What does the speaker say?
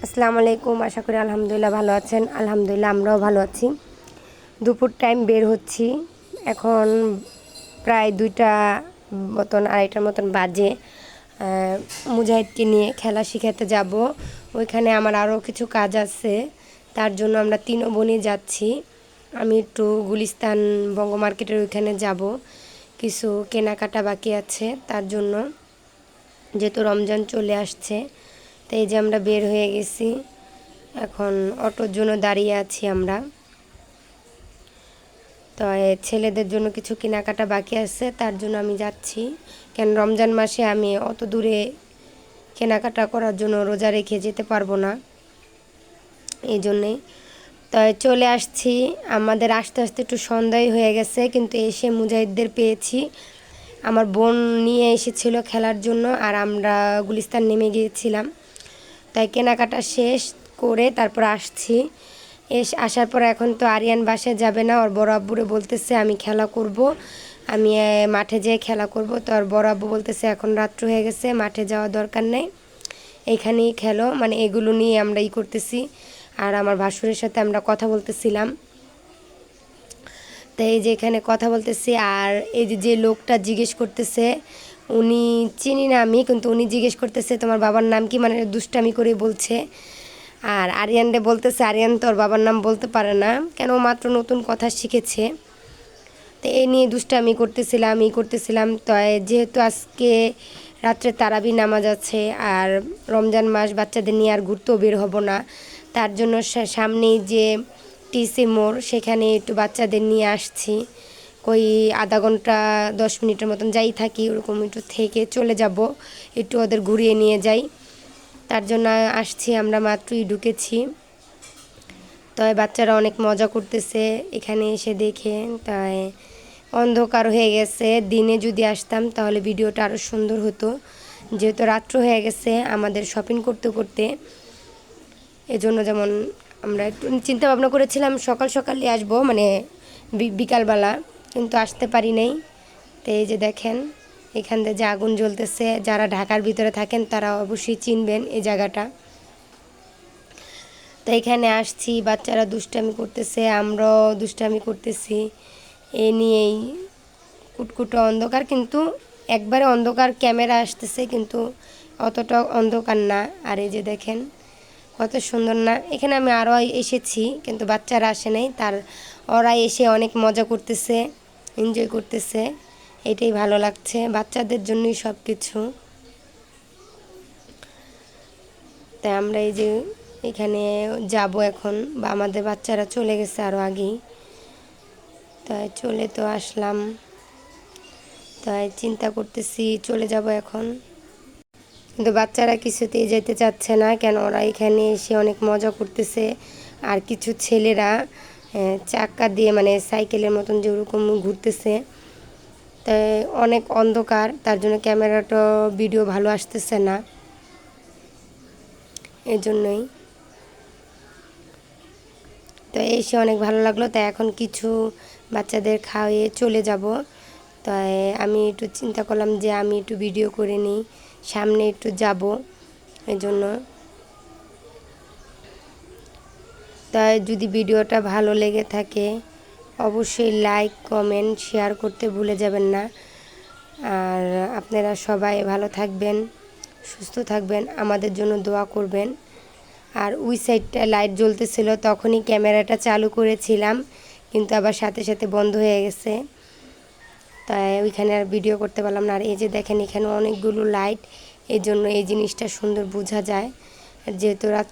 আসসালামু আলাইকুম। আশা করি আলহামদুলিল্লাহ ভালো আছেন। আলহামদুলিল্লাহ আমরাও ভালো আছি। দুপুর টাইম বের হচ্ছি। এখন প্রায় 2টা মতন, 2:30টার মতন বাজে। মুজাহিদকে নিয়ে খেলা শিখাতে যাব। ওইখানে আমার আরও কিছু কাজ আছে, তার জন্য আমরা 3 বোনই যাচ্ছি। আমি একটু গুলিস্তান বঙ্গ মার্কেটের ওইখানে যাব, কিছু কেনাকাটা বাকি আছে তার জন্য, যেহেতু রমজান চলে আসছে। তো এই যে আমরা বের হয়ে গেছি, এখন অটোর জন্য দাঁড়িয়ে আছি আমরা। তো ছেলেদের জন্য কিছু কেনাকাটা বাকি আছে, তার জন্য আমি যাচ্ছি। কেন রমজান মাসে আমি অত দূরে কেনাকাটা করার জন্য রোজা রেখে যেতে পারবো না, এই জন্যেই। তো চলে আসছি। আমাদের আস্তে আস্তে একটু সন্ধ্যাই হয়ে গেছে, কিন্তু এসে মুজাহিদদের পেয়েছি। আমার বোন নিয়ে এসেছিল খেলার জন্য, আর আমরা গুলিস্তান নেমে গিয়েছিলাম। তাই কেনাকাটা শেষ করে তারপর আসছি। আসার পর এখন তো আরিয়ান বাসায় যাবে না, ওর বড় আব্বুরে বলতেছে আমি খেলা করব, আমি মাঠে যেয়ে খেলা করব। তো ওর বড় আব্বু বলতেছে এখন রাত্র হয়ে গেছে, মাঠে যাওয়া দরকার নেই, এইখানেই খেলো। মানে এগুলো নিয়ে আমরা করতেছি। আর আমার ভাসুরের সাথে আমরা কথা বলতেছিলাম। তো এই যে এখানে কথা বলতেছি, আর এই যে লোকটা জিজ্ঞেস করতেছে, উনি চিনি না আমি, কিন্তু উনি জিজ্ঞেস করতেছে তোমার বাবার নাম কি, মানে দুষ্টামি করে বলছে। আর আরিয়ানরে বলতেছে, আরিয়ান তোর বাবার নাম বলতে পারে না, কেন মাত্র নতুন কথা শিখেছে। তো এই নিয়ে দুষ্টামি করতেছিলাম। তো যেহেতু আজকে রাত্রে তারাবি নামাজ আছে, আর রমজান মাস, বাচ্চাদের নিয়ে আর ঘুরতেও বের হব না, তার জন্য সামনেই যে টিসি মোড়, সেখানে একটু বাচ্চাদের নিয়ে আসছি। কই আধা ঘন্টা 10 মিনিটের মতন যাই থাকি, ওরকম একটু থেকে চলে যাব, একটু ওদের ঘুরিয়ে নিয়ে যাই, তার জন্য আসছি। আমরা মাত্রই ঢুকেছি। তাই বাচ্চারা অনেক মজা করতেছে এখানে এসে দেখে। তাই অন্ধকার হয়ে গেছে, দিনে যদি আসতাম তাহলে ভিডিওটা আরও সুন্দর হতো, যেহেতু রাত্র হয়ে গেছে আমাদের শপিং করতে করতে। এজন্য যেমন আমরা একটু চিন্তা ভাবনা করেছিলাম সকাল সকালই আসবো, মানে বিকালবেলা, কিন্তু আসতে পারি নাই। তো এই যে দেখেন এখান থেকে যে আগুন জ্বলতেছে, যারা ঢাকার ভিতরে থাকেন তারা অবশ্যই চিনবেন এই জায়গাটা। তো এখানে আসছি, বাচ্চারা দুষ্টামি করতেছে, আমরাও দুষ্টামি করতেছি। এ নিয়েই কুটকুটো অন্ধকার, কিন্তু একবারে অন্ধকার, ক্যামেরা আসতেছে কিন্তু অতটা অন্ধকার না। আর এই যে দেখেন কত সুন্দর না। এখানে আমি আরও এসেছি, কিন্তু বাচ্চারা আসে নাই, ওরা এসে অনেক মজা করতেছে, এনজয় করতেছে, এটাই ভালো লাগছে, বাচ্চাদের জন্যই সব কিছু। তাই আমরা এই যে এখানে যাব এখন, বা আমাদের বাচ্চারা চলে গেছে আরও আগেই। তাই চলে তো আসলাম, তাই চিন্তা করতেছি চলে যাব এখন, কিন্তু বাচ্চারা কিছুতেই যেতে চাচ্ছে না, কেন ওরা এখানে এসে অনেক মজা করতেছে। আর কিছু ছেলেরা চাক্কা দিয়ে, মানে সাইকেলের মতন যে ওরকম ঘুরতেছে। তাই অনেক অন্ধকার, তার জন্য ক্যামেরাটা ভিডিও ভালো আসতেছে না, এই জন্যই। তো এসে অনেক ভালো লাগলো। তাই এখন কিছু বাচ্চাদের খাওয়িয়ে চলে যাব। তাই আমি একটু চিন্তা করলাম যে আমি একটু ভিডিও করে নিই, সামনে একটু যাব, এই জন্য। তাই যদি ভিডিওটা ভালো লেগে থাকে অবশ্যই লাইক, কমেন্ট, শেয়ার করতে ভুলে যাবেন না। আর আপনারা সবাই ভালো থাকবেন, সুস্থ থাকবেন, আমাদের জন্য দোয়া করবেন। আর ওই সাইডটা লাইট জ্বলতেছিল, তখনই ক্যামেরাটা চালু করেছিলাম, কিন্তু আবার সাথে সাথে বন্ধ হয়ে গেছে, তাই ওইখানে আর ভিডিও করতে পারলাম না। আর এই যে দেখেন এখানে অনেকগুলো লাইট, এই জন্য এই জিনিসটা সুন্দর বোঝা যায়, যেহেতু রাত